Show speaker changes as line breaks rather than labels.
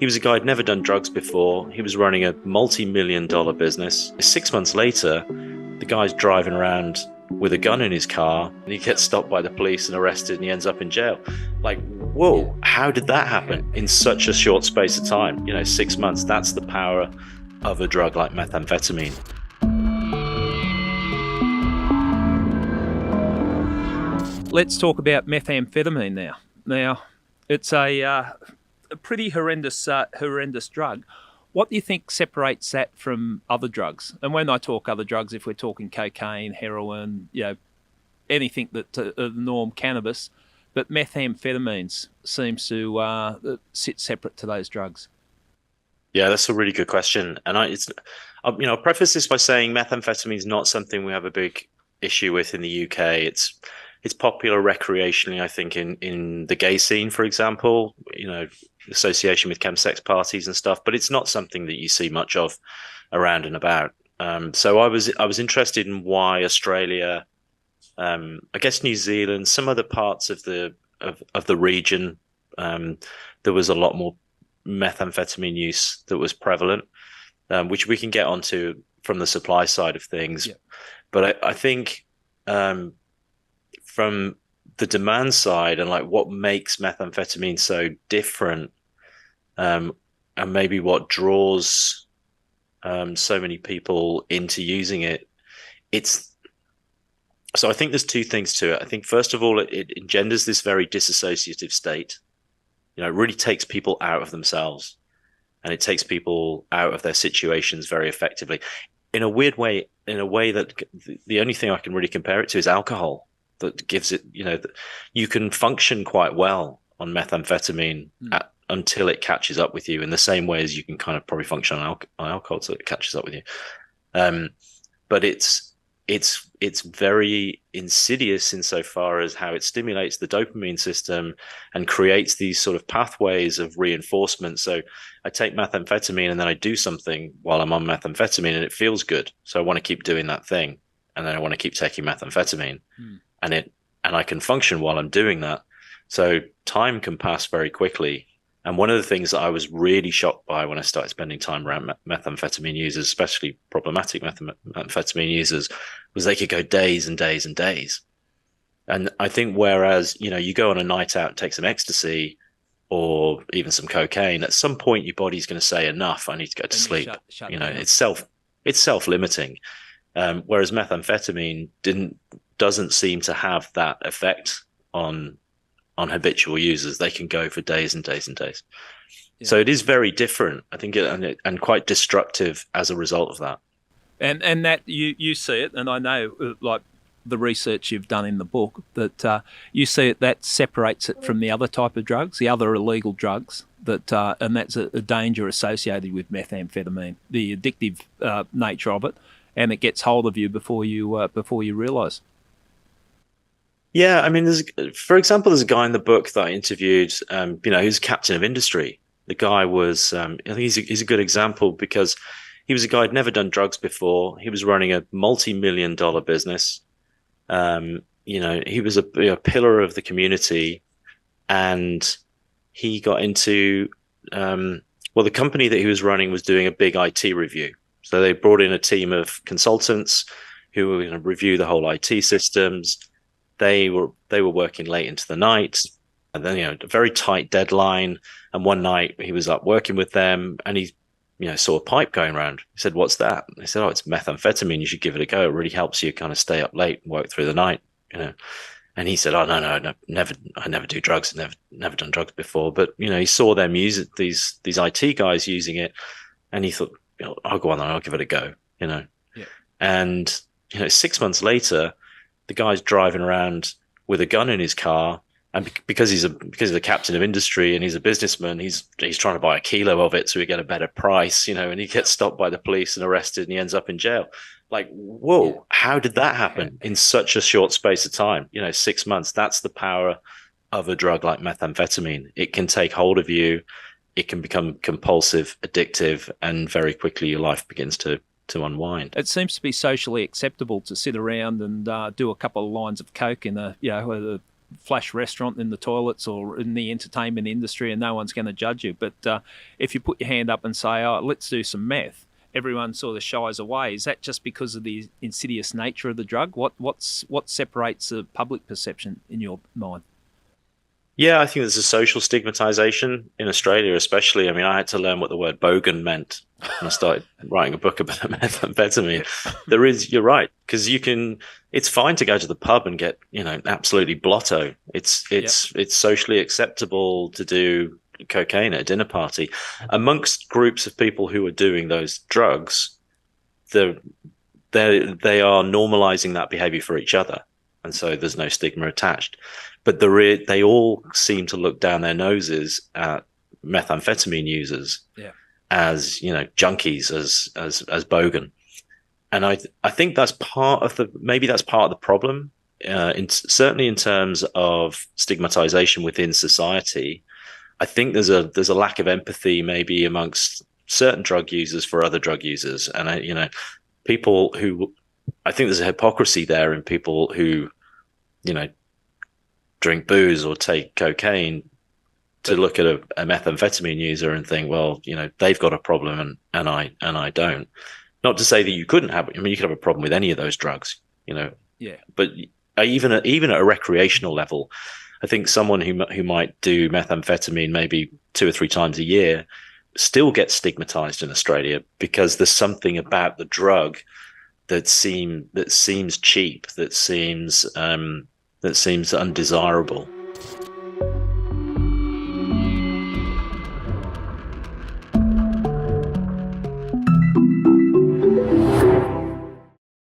He was a guy who'd never done drugs before. He was running a multi-million-dollar business. 6 months later, the guy's driving around with a gun in his car, and he gets stopped by the police and arrested, and he ends up in jail. Like, whoa, how did that happen in such a short space of time? 6 months. That's the power of a drug like methamphetamine.
Let's talk about methamphetamine now. Now, it's a pretty horrendous drug. What do you think separates that from other drugs? And when I talk other drugs, if we're talking cocaine, heroin, anything that the norm, cannabis, but methamphetamines seems to sit separate to those drugs.
Yeah, that's a really good question. And I'll preface this by saying methamphetamine is not something we have a big issue with in the UK. It's popular recreationally, I think, in the gay scene, for example, association with chemsex parties and stuff, but it's not something that you see much of around and about. So I was interested in why Australia, I guess New Zealand, some other parts of the region, there was a lot more methamphetamine use that was prevalent, which we can get onto from the supply side of things. Yeah. But I think from the demand side and like what makes methamphetamine so different, and maybe what draws so many people into using it, so I think there's two things to it. I think first of all, it engenders this very disassociative state. It really takes people out of themselves, and it takes people out of their situations very effectively. In a weird way, in a way that the only thing I can really compare it to is alcohol. That gives it, that you can function quite well on methamphetamine until it catches up with you, in the same way as you can kind of probably function on alcohol so it catches up with you. But it's very insidious insofar as how it stimulates the dopamine system and creates these sort of pathways of reinforcement. So I take methamphetamine and then I do something while I'm on methamphetamine and it feels good. So I want to keep doing that thing. And then I want to keep taking methamphetamine. And I can function while I'm doing that. So time can pass very quickly. And one of the things that I was really shocked by when I started spending time around methamphetamine users, especially problematic methamphetamine users, was they could go days and days and days. And I think whereas, you go on a night out and take some ecstasy or even some cocaine, at some point your body's going to say, enough, I need to go to sleep.
Shut
it's self-limiting. Whereas methamphetamine doesn't seem to have that effect on habitual users. They can go for days and days and days. Yeah. So it is very different, I think, and quite destructive as a result of that.
And that you see it, and I know, like the research you've done in the book, that you see it, that separates it from the other type of drugs, the other illegal drugs, and that's a danger associated with methamphetamine, the addictive nature of it, and it gets hold of you before you realise.
Yeah, I mean, for example, there's a guy in the book that I interviewed, who's captain of industry. The guy was, I think he's a good example because he was a guy who'd never done drugs before. He was running a multi-million-dollar business. He was a pillar of the community, and he got into, the company that he was running was doing a big IT review. So they brought in a team of consultants who were going to review the whole IT systems. They were working late into the night, and then a very tight deadline. And one night he was up working with them, and he saw a pipe going around. He said, "What's that?" They said, "Oh, it's methamphetamine. You should give it a go. It really helps you kind of stay up late and work through the night." And he said, "Oh no, never. I never do drugs. Never done drugs before." But he saw them use it, these IT guys using it, and he thought, "I'll go on there. I'll give it a go." Yeah. And 6 months later, the guy's driving around with a gun in his car, and because he's the captain of industry and he's a businessman, he's trying to buy a kilo of it so he get a better price, and he gets stopped by the police and arrested, and he ends up in jail. Like, whoa, how did that happen in such a short space of time? 6 months. That's the power of a drug like methamphetamine. It can take hold of you. It can become compulsive, addictive, and very quickly your life begins to unwind.
It seems to be socially acceptable to sit around and do a couple of lines of coke in the flash restaurant in the toilets or in the entertainment industry, and no one's going to judge you. But if you put your hand up and say, "Oh, let's do some meth," everyone sort of shies away. Is that just because of the insidious nature of the drug? What separates the public perception in your mind?
Yeah, I think there's a social stigmatization in Australia, especially. I mean, I had to learn what the word bogan meant when I started writing a book about methamphetamine. You're right, because it's fine to go to the pub and get, absolutely blotto. It's socially acceptable to do cocaine at a dinner party. Amongst groups of people who are doing those drugs, they are normalizing that behavior for each other. And so there's no stigma attached. But they all seem to look down their noses at methamphetamine users as, junkies, as bogan. And I think that's part of the problem, certainly in terms of stigmatization within society. I think there's a lack of empathy maybe amongst certain drug users for other drug users. And, people who, I think there's a hypocrisy there in people who, drink booze or take cocaine to look at a methamphetamine user and think, well, they've got a problem and I don't. Not to say that you couldn't have. I mean, you could have a problem with any of those drugs,
Yeah.
But even at a recreational level, I think someone who might do methamphetamine maybe 2 or 3 times a year still gets stigmatized in Australia because there's something about the drug that seems cheap, that seems undesirable.